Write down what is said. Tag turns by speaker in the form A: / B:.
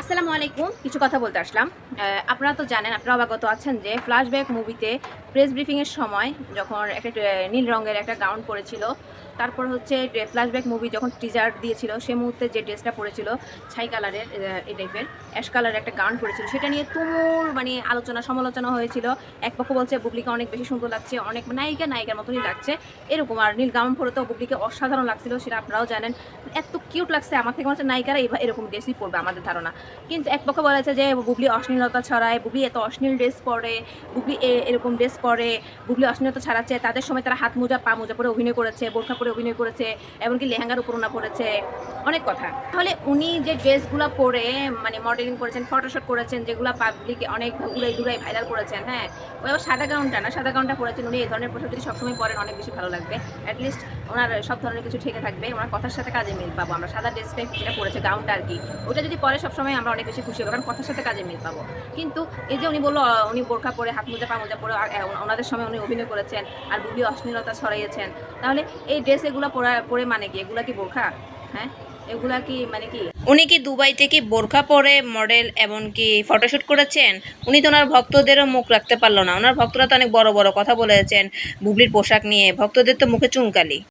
A: আসসালামু আলাইকুম। কিছু কথা বলতে আসলাম। আপনারা তো জানেন, আপনারা অবগত আছেন যে ফ্ল্যাশব্যাক মুভিতে প্রেস ব্রিফিংয়ের সময় যখন একটা নীল রঙের একটা গাউন পরেছিল, তারপর হচ্ছে ফ্ল্যাশব্যাক মুভি যখন টিজার দিয়েছিল সে মুহূর্তে যে ড্রেসটা পরেছিল ছাই কালারের, এই টাইপের অ্যাশ কালারের একটা গাউন পরেছিল, সেটা নিয়ে তুমুল মানে আলোচনা সমালোচনা হয়েছিল। এক পক্ষ বলছে বুবলিকে অনেক বেশি সুন্দর লাগছে, অনেক নায়িকার মতনই লাগছে এরকম, আর নীল গাউন পরে তো বুবলিকে অসাধারণ লাগছিল, সেটা আপনারাও জানেন। এত কিউট লাগছে, আমার থেকে মনে হচ্ছে নায়িকারা এরকম ড্রেসই পরবে আমাদের ধারণা। কিন্তু এক পক্ষ বলেছে যে বুবলি অশ্লীলতা ছড়ায়, বুবলি এত অশ্লীল ড্রেস পরে, বুবলি এরকম ড্রেস পরে, বুবলি অশ্লীলতা ছড়াচ্ছে। তাদের সময় তারা হাত মোজা পা মোজা পরে অভিনয় করেছে, বোরখা পরে অভিনয় করেছে, এমনকি লেহেঙ্গার উপর ওনা পরেছে, অনেক কথা। তাহলে উনি যে ড্রেসগুলো পরে মানে মডেলিং করেছেন, ফটোশ্যুট করেছেন, যেগুলো পাবলিকে অনেক উড়াই দুড়াই ভাইরাল করেছেন, হ্যাঁ, ওই আবার সাদা গাউনটা না, সাদা গাউনটা পরেছেন উনি। এই ধরনের পোশাক যদি সবসময় পরেন অনেক বেশি ভালো লাগবে। অ্যাটলিস্ট ওনার সব ধরনের কিছু ঠেকে থাকবে, ওনার কথার সাথে কাজে মিল পাবো আমরা। সাদা ড্রেসটাই যেটা পরেছে গাউনটা আর কি, ওটা যদি পরে সবসময় আমরা অনেক বেশি খুশি হবো, কারণ কথার সাথে কাজে মিল পাবো। কিন্তু এই যে উনি বললো উনি বোরখা পরে হাত মোজা পা মোজা পরে আর ওনাদের সময় উনি অভিনয় করেছেন আর বুবলি অশ্লীলতা ছড়াইয়েছেন, তাহলে এই ড্রেস এগুলো পরে মানে কি, এগুলা কি বোরখা? হ্যাঁ, এগুলা কি মানে কি? উনি কি দুবাইতে কি বোরখা পরে মডেল এমনকি ফটোশ্যুট করেছেন? উনি তো ওনার ভক্তদেরও মুখ রাখতে পারলো না। ওনার ভক্তরা তো অনেক বড় বড় কথা বলেছেন বুবলির পোশাক নিয়ে, ভক্তদের তো মুখে চুনকালি।